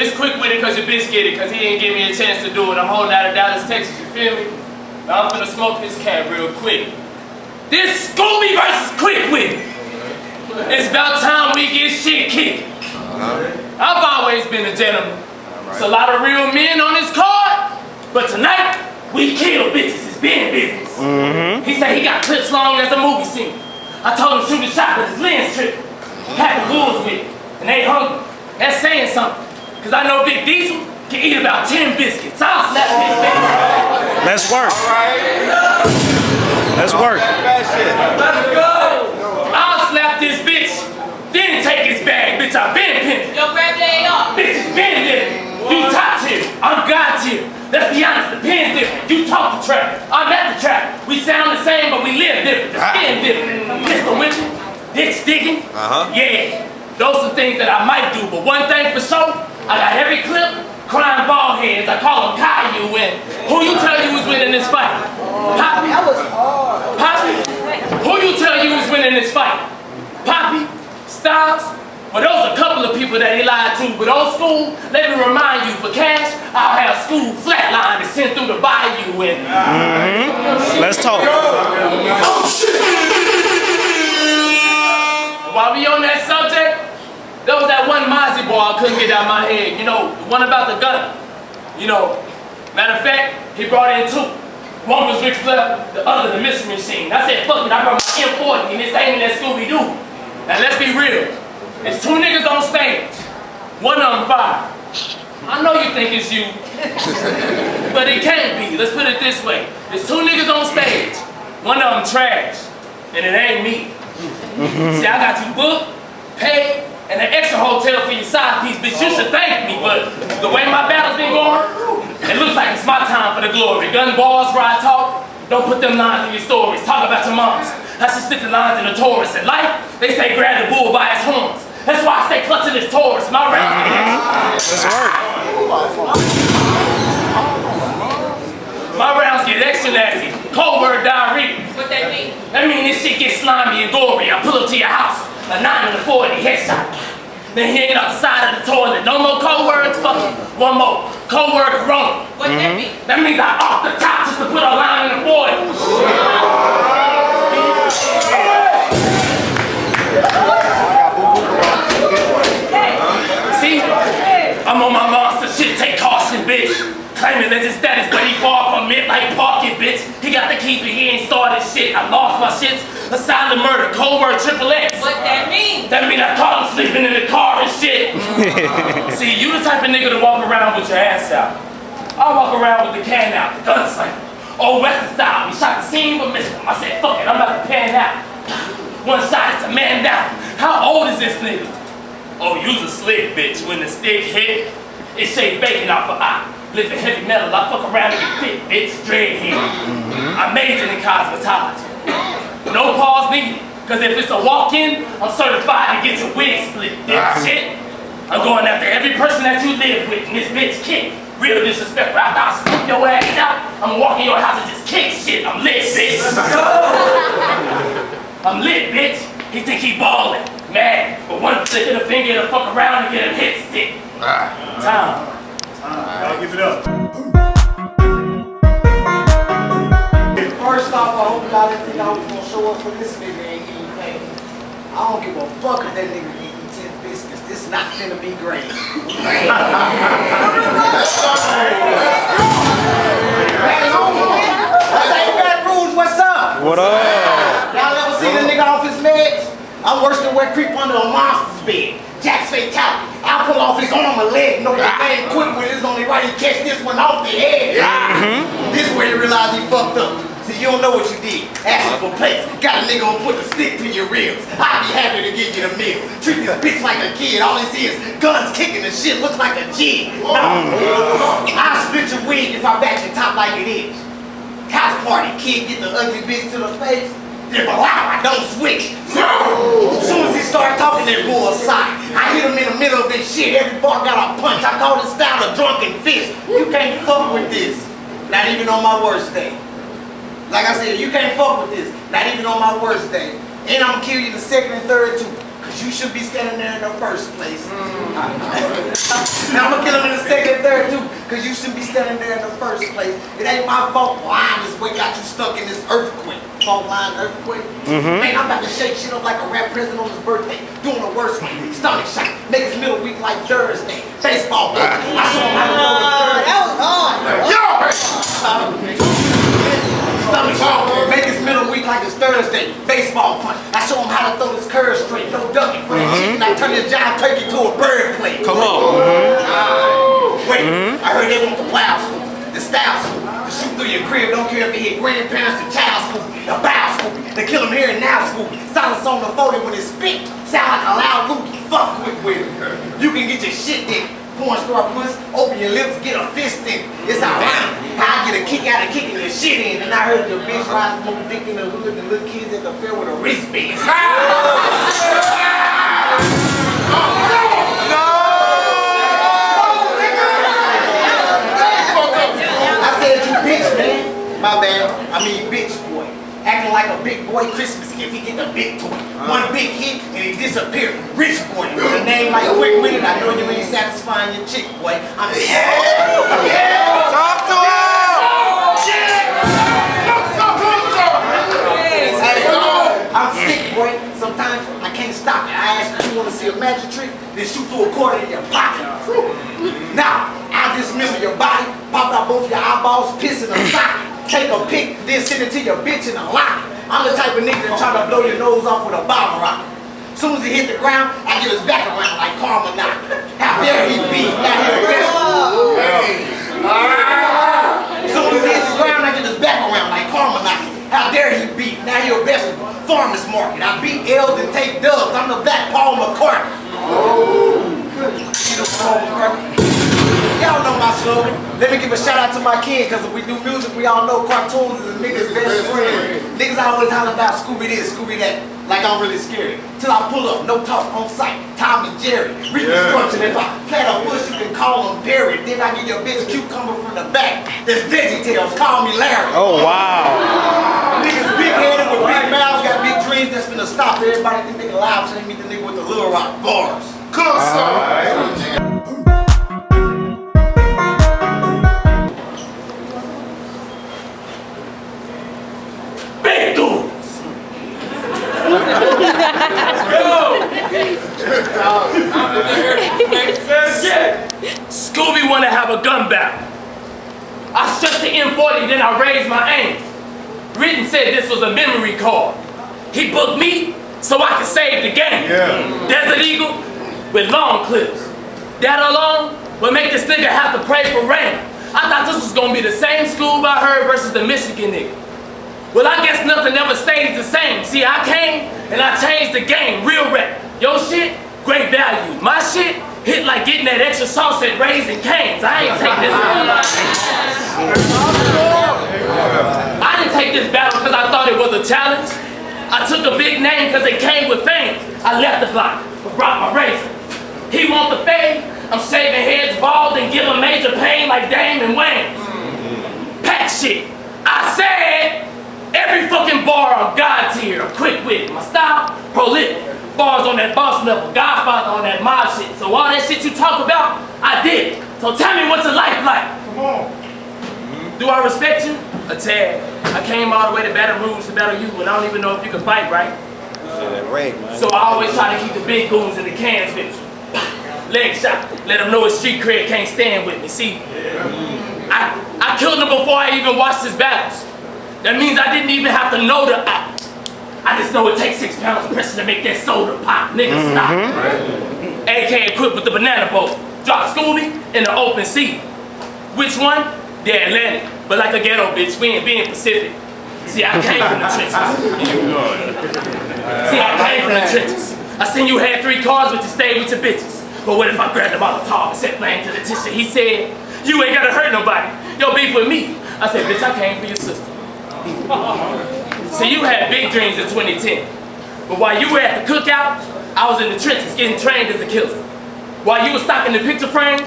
It's KwikWitted because your bitch get it, because he didn't give me a chance to do it. I'm holding out of Dallas, Texas, you feel me? Now I'm finna smoke this cat real quick. This Scoobie versus KwikWitted. It's about time we get shit kicked. I've always been a gentleman. It's a lot of real men on this card, but tonight, we kill bitches. It's being business. He said he got clips long as a movie scene. I told him shoot a shot, but his lens tripped. Had the wolves with it, and they hungry. That's saying something. Cause I know Big Diesel can eat about 10 biscuits. I'll slap his bitch. Let's work. Let's work. Let's go. I'll slap this bitch, then take his bag. Bitch, I've been pimping. Yo, grab that up. Bitch, it's been living. You top tier, I'm God tier. Let's be honest, the pen's different. You talk the trap, I'm at the trap. We sound the same, but we live different. The skin different. Pistol whipping, ditch digging. Yeah, those are things that I might do, but one thing for sure, I got every clip, crying bald heads. I call them Caillou, and who you tell you was winning this fight? Poppy? That was hard. Poppy? Who you tell you was winning this fight? Poppy? Styles? Well, those are a couple of people that he lied to, but old school, let me remind you, for cash, I'll have school flatline and send through the bayou and... Let's talk. While we on that subject, there was that one Mozzie boy I couldn't get out of my head. You know, the one about the gun. You know, matter of fact, he brought in two. One was Ric Flair, the other the Mystery Machine. I said, fuck it, I brought my M40 and it's aiming at Scooby-Doo. Now let's be real. There's two niggas on stage. One of them fired. I know you think it's you, but it can't be. Let's put it this way. There's two niggas on stage. One of them trash, and it ain't me. See, I got you booked, paid, and an extra hotel for your side piece, bitch. You should thank me, but the way my battle's been going, it looks like it's my time for the glory. Gun balls where I talk, don't put them lines in your stories. Talk about your moms. I should stick the lines in the Taurus. In life, they say grab the bull by his horns. That's why I stay clutching this Taurus. My rounds get extra. My rounds get extra nasty. Cold word diarrhea. What that mean? That mean this shit gets slimy and gory. I pull up to your house, a 9 and a 40 headshot. Then hanging out the side of the toilet. No more code words, fuck it. One more. Code word corona. What that mean? That means I off the top just to put a line in the boil. See? I'm on my monster shit, take caution, bitch. Claiming legend status, but he far from it like pocket, bitch. He got the keys, but he ain't started shit. I lost my shits. A silent murder, cold word triple X. What that mean? That mean I caught him sleeping in the car and shit. See, you the type of nigga to walk around with your ass out. I walk around with the can out, the gun slam. Old Western style, we shot the scene but missed him. I said, fuck it, I'm about to pan out. One shot, it's a man down. How old is this nigga? Oh, you's a slick bitch. When the stick hit, it shake bacon off her eye. Lifting heavy metal, I fuck around and get fit, bitch. Dread here. I majored in cosmetology. No pause needed, cause if it's a walk-in, I'm certified to get your wig split, dipshit. I'm going after every person that you live with, and this bitch kick. Real disrespectful. After I scoop your ass out, I'm walking your house and just kick shit. I'm lit, bitch. I'm lit, bitch. He think he ballin', mad, but one flick of the finger to fuck around and get him hit stick. Time. I'll give it up. First off, I hope y'all didn't think I was gonna show up for this nigga and eating pain. I don't give a fuck if that nigga eating 10 biscuits. This not finna be great. What's up? What up? Y'all ever seen a nigga off his meds? I'm worse than where creep under a monster's bed. Jack's fatality. I'll pull off his arm and leg. Know that thing KwikWitted is only right. He catch this one off the head. This where he realized he fucked up. See, you don't know what you did. Asking for plates. Got a nigga who put the stick to your ribs. I'd be happy to give you the meal. Treat this bitch like a kid. All he see is guns kicking and shit. Looks like a G. No. I'll split your wig if I back your top like it is. House party, kid get the ugly bitch to the face. Then wow, I don't switch. As soon as he started talking that bull aside, I hit him in the middle of this shit. Every bar got a punch. I call this style a drunken fist. You can't fuck with this. Not even on my worst day. Like I said, you can't fuck with this. Not even on my worst day. And I'm gonna kill you the second and third too. Cause you should be standing there in the first place. Now I'm gonna kill him cause you shouldn't be standing there in the first place. It ain't my fault. Line is what got you stuck in this earthquake. Fault line earthquake. Man, I'm about to shake shit up like a rap president on his birthday. Doing the worst one. Stomach shot. Niggas middle week like Thursday. Baseball. I show them how to throw the curve. That was hard. Yo! Stomach shot. Make his middle week like it's Thursday. Baseball punch. I show him how to throw this curve straight. No ducking for the chicken. I turn this giant turkey to a bird plate. Come on. Wait, I heard they want the wild scoop, the style scoop, to shoot through your crib. Don't care if it hit grandparents, the child scoop, the bow scoop, the kill 'em here and now scoop. Silence on the 40 when it spit. Sound like a loud loogie. Fuck KwikWitted. You can get your shit in. Porn star puss, open your lips, get a fist in. It's ironic how I get a kick out of kicking your shit in. And I heard the bitch ride smoke dick in the hood and little kids at the fair with a wristband. My bad, I mean bitch boy. Acting like a big boy Christmas gift, he get the big toy. One big hit and he disappear. Rich boy, with a name like KwikWitted, I know you ain't satisfying your chick, boy. I'm sick. Talk to I'm sick, boy. Sometimes I can't stop it. I ask you wanna see a magic trick, then shoot through a quarter in your pocket. Now, I dismember your body, pop out both your eyeballs, piss in a socket. Take a pic, then send it to your bitch in a lock. I'm the type of nigga that try to blow your nose off with a bottle rocket. Soon as he hit the ground, I give his back around like karma knock. How dare he beat, now he arrested. Soon as he hit the ground, I give his back around like karma knock. How dare he beat, now he a vegetable. Farmer's market, I beat L's and take dubs. I'm the Black Paul McCartney. Y'all know my slogan. Let me give a shout out to my kid, cause if we do music, we all know cartoons is a nigga's best friend. Niggas always holler about Scoobie this, Scoobie that, like I'm really scared. Till I pull up, no talk, on sight, Tom and Jerry. Reconstruction, if I plant a bush, you can call him Barry. Then I get your bitch cucumber from the back. There's VeggieTales, call me Larry. Oh, wow. Niggas big headed with big mouths, got big dreams that's finna stop everybody think they can live so they meet the nigga with the Little Rock bars. Come on, Scoobie wanna have a gun battle. I stretched the M40, then I raised my aim. Written said this was a memory card. He booked me so I could save the game. Desert Eagle with long clips. That alone would make this nigga have to pray for rain. I thought this was gonna be the same Scoob I heard versus the Michigan nigga. Well, I guess nothing ever stays the same. See, I came and I changed the game, real rap. Your shit, great value. My shit, hit like getting that extra sauce at Raising Cane's. I ain't take this battle. I didn't take this battle because I thought it was a challenge. I took a big name because it came with fame. I left the block, but brought my razor. He want the fade, I'm shaving heads bald and give him major pain like Dame and Wayne. Pack shit. I said, every fucking bar on God tier, I'm KwikWitted. My style, prolific. Bars on that boss level, Godfather on that mob shit. So all that shit you talk about, I did. So tell me what's your life like? Come on. Do I respect you? A tad. I came all the way to Baton Rouge to battle you, and I don't even know if you can fight, right? So I always try to keep the big goons in the cans with you. Leg shot. Let them know his street cred can't stand with me. See, I killed him before I even watched his battles. That means I didn't even have to know the I just know it takes 6 pounds of pressure to make that soda pop. Niggas stop. AK equipped with the banana boat. Drop Scoobie in the open sea. Which one? The Atlantic. But like a ghetto bitch, we ain't being Pacific. See, I came from the trenches. I seen you had 3 cars but you stayed with your bitches. But what if I grabbed the Molotov and set flame to the tissue? He said, you ain't gotta hurt nobody. Yo, beef with me. I said, bitch, I came for your sister. See, you had big dreams in 2010. But while you were at the cookout, I was in the trenches getting trained as a killer. While you were stocking the picture frames,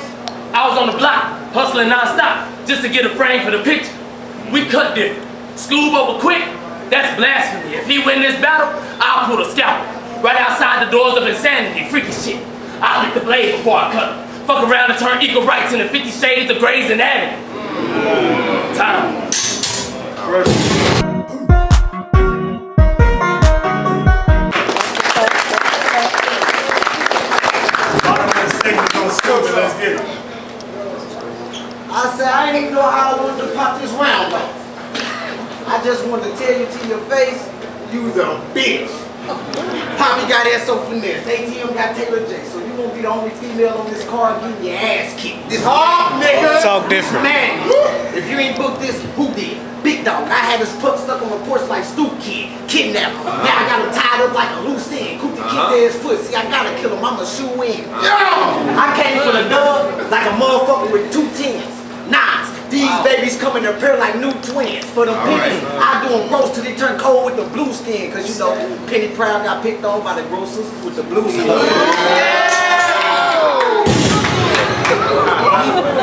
I was on the block, hustling non-stop, just to get a frame for the picture. We cut different. Scoob over quick, that's blasphemy. If he win this battle, I'll pull a scalpel. Right outside the doors of insanity, freaky shit. I'll lick the blade before I cut him. Fuck around and turn equal rights into 50 Shades of Grey's Anatomy. Time. Let's get it. I said, I didn't even know how I wanted to pop this round off. I just wanted to tell you to your face, you was a bitch. Poppy got S.O. Finesse, ATM got Taylor J, so you won't be the only female on this card getting your ass kicked. This hard, nigga. Talk different. Man, if you ain't booked this, who did? Big dog. I had this pup stuck on the porch like Stoop Kid, kidnapped. Now I got him tied up like a loose end. Cootie kicked his foot. See, I gotta kill him. I'm a shoe in. I came for the dub like a motherfucker with 2 10s. Nas. These babies come in a pair like new twins. For them pennies, I do them roast till they turn cold with the blue skin. Cause you know, Penny Proud got picked on by the grocers with the blue skin.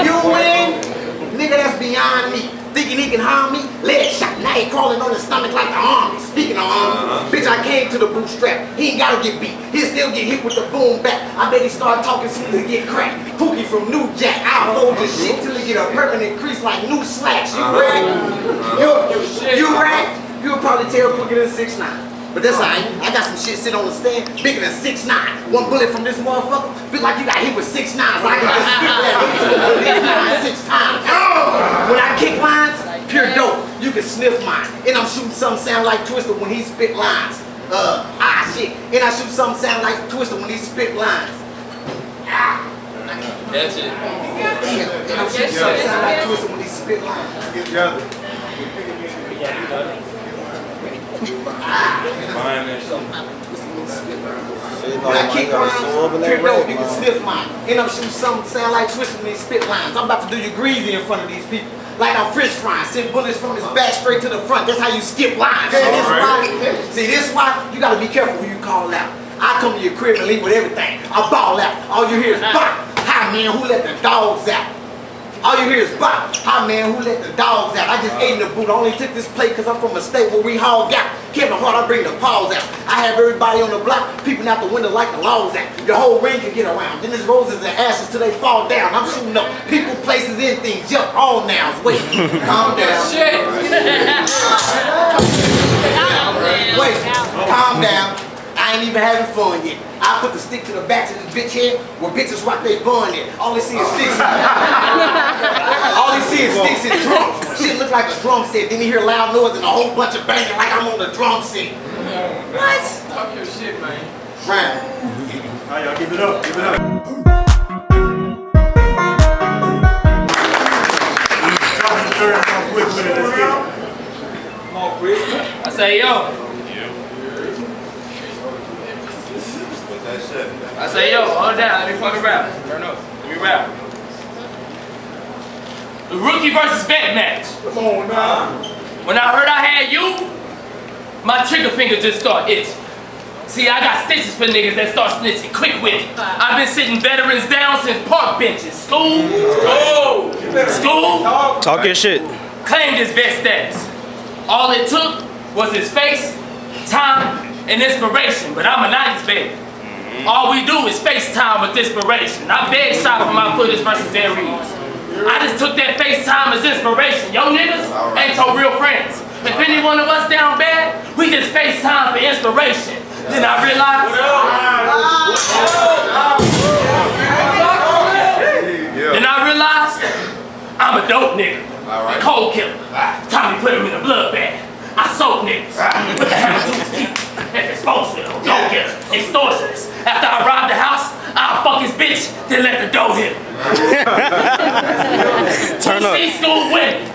You win? Nigga, that's beyond me. Thinking he can harm me? Leg shot. Now he crawling on his stomach like the army. Speaking of army, bitch, I came to the bootstrap. He ain't gotta get beat. He'll still get hit with the boom back. I bet he start talking soon as he get cracked. Pookie from New Jack. I'll fold your shit till he get a permanent crease like new slacks. You rag? You rag? You'll probably tell quicker than 6'9". But that's alright. I got some shit sitting on the stand bigger than 6'9". One bullet from this motherfucker feel like you got hit with 6 9s. So I can just spit that 6 times. When I kick lines, pure dope. You can sniff mine. And I'm shooting something sound like Twister when he spit lines. Shit. And I shoot something sound like Twister when he spit lines. That's it. Damn. And I'm shooting something sound like Twister when he spit lines. Get together. When I kick lines, pure dope, you can sniff mine. And I'm shooting something sound like Twister when he spit lines. I'm about to do you greasy in front of these people. Like I'm French frying, send bullets from his back straight to the front. That's how you skip lines. See, this is why you gotta be careful who you call out. I come to your crib and leave with everything. I ball out. All you hear is bop. Hi man, who let the dogs out? All you hear is bop. Hi man, who let the dogs out? I just ate in the boot. I only took this plate because I'm from a state where we hog out. Kevin Hart, I bring the paws out. I have everybody on the block peeping out the window like the laws out. Your whole ring can get around. Then there's roses and ashes till they fall down. I'm shooting up people, places, and things. Jump all nouns. Wait, calm down. Shit. Wait, calm down. I ain't even having fun yet. I put the stick to the back of this bitch head where bitches rock they bun in. All they see is sticks. All they see is sticks and drums. Shit look like a drum set. Then you hear loud noise and a whole bunch of banging like I'm on the drum set. What? Talk your shit, man. Right. All right, y'all give it up. Give it up. KwikWitted, let's get it. Come on, Chris. I say, yo. I say, yo, hold down, let me fucking rap. Turn up, let me rap. The rookie versus vet match. Come on now. When I heard I had you, my trigger finger just started itching. See, I got stitches for niggas that start snitching. KwikWitted. I've been sitting veterans down since park benches. School. Talk your shit. Claimed his best status. All it took was his face, time, and inspiration. But I'm a 90s baby. All we do is FaceTime with inspiration. I beg shot for my footage versus Aries. I just took that FaceTime as inspiration. Yo niggas ain't your real friends. If any one of us down bad, we just FaceTime for inspiration. Then I realized, I'm a dope nigga. A cold killer. Tommy put him in a blood bag. I soak niggas. Put the hammer to his teeth. If it's bullshit, don't get it. Extortionist. After I rob the house, I'll fuck his bitch, then let the dough hit him. Turn up. See school winning.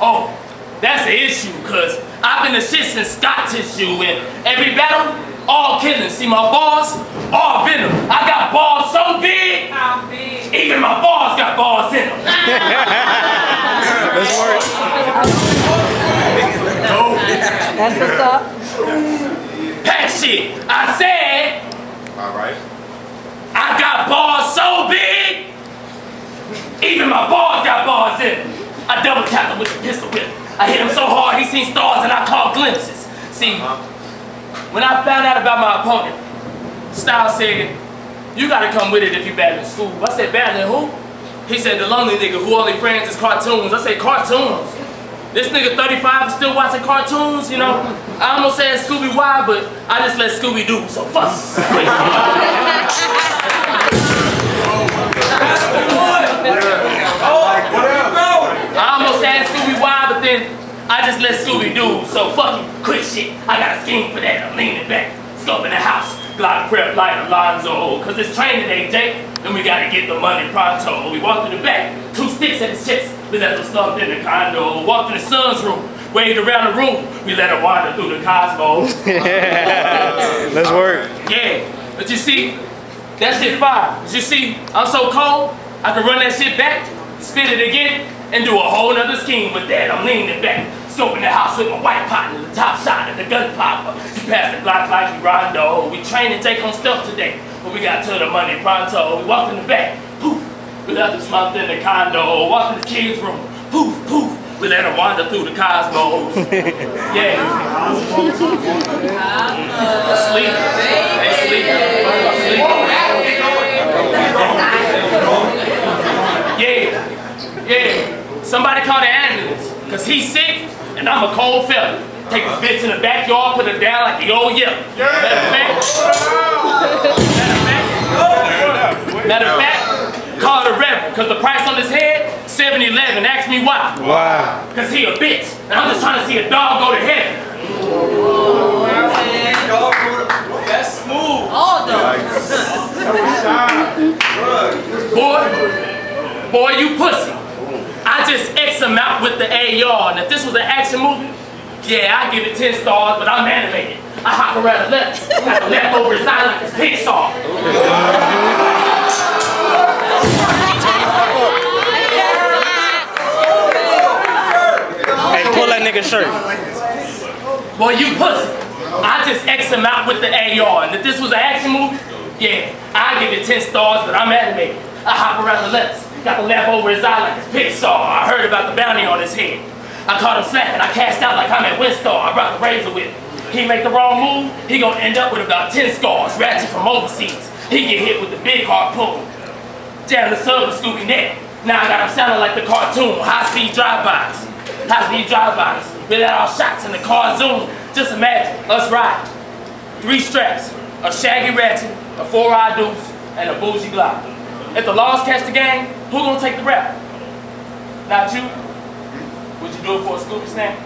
Oh, that's an issue, cause I've been the shit since Scott tissue in every battle, all killing. See my balls, all venom. I got balls so big, even my balls got balls in them. Let's work. That's what's up. That shit, I said. Alright. I got balls so big, even my balls got balls in them. I double tapped him with the pistol whip. I hit him so hard he seen stars and I caught glimpses. See, when I found out about my opponent, Style said, you gotta come with it if you battling school. I said, battling who? He said, the lonely nigga who only friends is cartoons. I said, cartoons? This nigga 35 is still watching cartoons, you know? I almost said Scoobie why, but I just let Scoobie do, so fuck. I almost said Scoobie why, but then I just let Scoobie do, so fuck you, quit shit. I got a scheme for that, I'm leaning back, scoping the house, glide prep like Alonzo, cause it's training day, Jake, and we gotta get the money pronto. We walked in the back, 2 sticks at his chest, we left him slumped in the condo, walked in the son's room, waved around the room, we let him wander through the cosmos. Let's work. Yeah, but you see, that shit fire. But you see, I'm so cold, I can run that shit back, spin it again, and do a whole nother scheme with that. I'm leaning back, scoping the house with my white partner, the top shot of the gun popper. He passed the Glock like he Rondo. We train and take on stuff today, but we got to the money pronto. We walked in the back, poof, we left him slumped in the condo. Walked in the kids' room, poof, poof, we let him wander through the cosmos. Yeah. Asleep. They sleep. Yeah. Somebody call the ambulance, cause he's sick and I'm a cold fella. Take this bitch in the backyard, put her down like the old yellow. Matter of fact, call the reverend, cause the price on his head, $7.11. Ask me why. Wow. Cause he a bitch, and I'm just trying to see a dog go to heaven. That's smooth. All dogs. Boy, you pussy. I just X him out with the AR, and if this was an action movie, yeah, I'd give it 10 stars, but I'm animated. I hop around the left, got the left over his eye like it's Pixar. Hey, pull that nigga shirt. Boy, you pussy. I just X him out with the AR, and if this was an action movie, yeah, I'd give it 10 stars, but I'm animated. I hop around the left, got the left over his eye like it's Pixar. I heard about the bounty on his head. I caught him slapping, I cashed out like I'm at Winstar. I brought the razor with him. He make the wrong move, he gonna end up with about 10 scars, ratchet from overseas. He get hit with the big harpoon. Jam the sub with Scoobie neck. Now I got him sounding like the cartoon, high-speed drive-bys. High-speed drive-bys. We let our shots in the car zoom. Just imagine us riding. 3 straps, a shaggy ratchet, a 4-eye deuce, and a bougie Glock. If the laws catch the gang, who gonna take the rap? Not you? Would you do it for a Scoobie snack?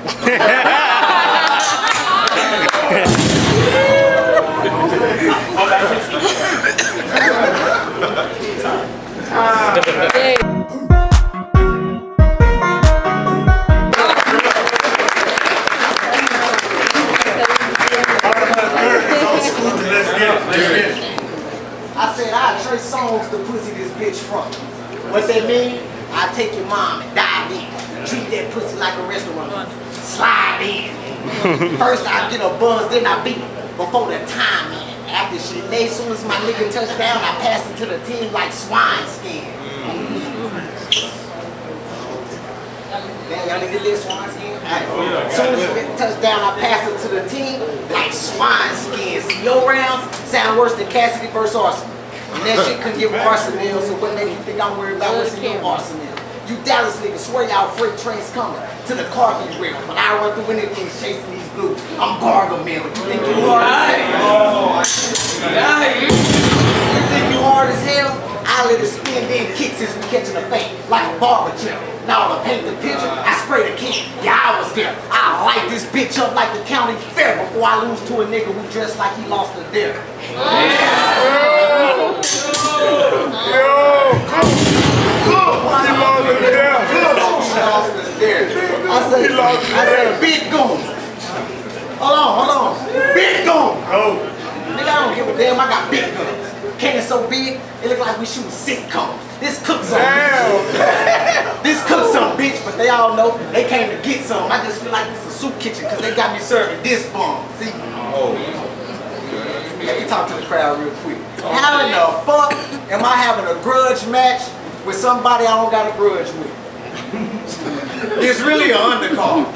Go back to the I said I trade songs to pussy this bitch from. What that mean? I take your mom and dive in. Treat that pussy like a restaurant. Slide in. First I get a buzz, then I beat before the time in. After she lay, soon as my nigga touched down, I pass it to the team like swine skin. Damn, y'all niggas did swine skin? As soon as you touch down, I pass it to the team like swine skin. See, your rounds sound worse than Cassidy versus Arsenal. And that shit couldn't give arsenal, so what make you think I'm worried about what's in your arsenal? You Dallas niggas swear y'all freight trains coming to the carpet rail. When I run through anything chasing these blues, I'm Gargamel. You think you hard as hell? You think you hard as hell? I let it spin, then kick since we catching a fade like a barber chair. Now to paint the picture, I spray the king. Yeah, I was there. I light this bitch up like the county fair before I lose to a nigga who dressed like he lost a dare. I said, big goon. Hold on. Big goon. Nigga, I don't give a damn, I got big guns. Cannon so big, it look like we shooting sitcoms. This cook some. This cook some, bitch, but they all know they came to get some. I just feel like it's a soup kitchen because they got me serving this bomb. See? Let me talk to the crowd real quick. How in the fuck am I having a grudge match with somebody I don't got a grudge with? It's really an undercard.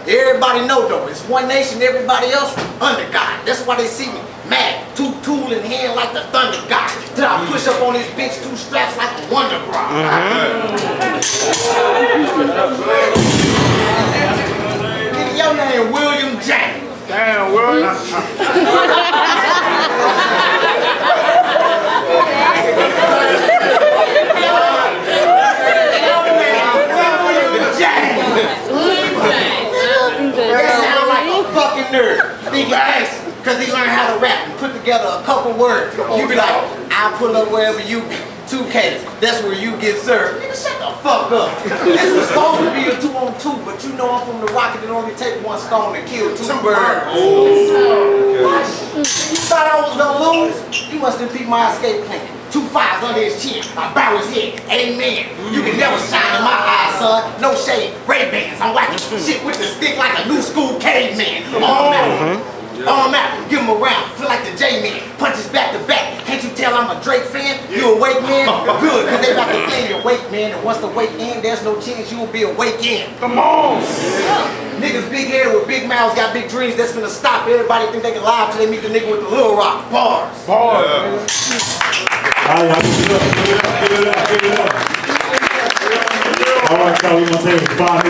Everybody know though, it's one nation, everybody else under God. That's why they see me mad, two tool in hand like the Thunder God. Till I push up on this bitch, two straps like a Wonder Bra. Nigga, your name William James. Damn, William. That sound like a fucking nerd. Think gangster, cause he learned how to rap and put together a couple words. You be like, I'll pull up wherever you be. 2Ks, that's where you get served. Nigga, shut the fuck up. This was supposed to be a 2-on-2, but you know I'm from the rocket and only take one stone to kill two birds. What? You thought I was gonna lose? You must have peeped my escape plan. 2 5s under his chin, I bow his head, amen. You can never shine in my eyes, son. No shade, Ray-Bans. I'm whacking shit with the stick like a new school caveman. Arm out, give him a round, feel like the J-Man. Punches back to back, can't you tell I'm a Drake fan? You awake, man? Good, cause they about to clean your weight, man. And once the weight in, there's no chance you will be awake in. Come on. Niggas big head with big mouths got big dreams that's finna stop. Everybody think they can lie till they meet the nigga with the little rock. Bars. Bars. All right, give it up. All right, so we're gonna take 5 minutes.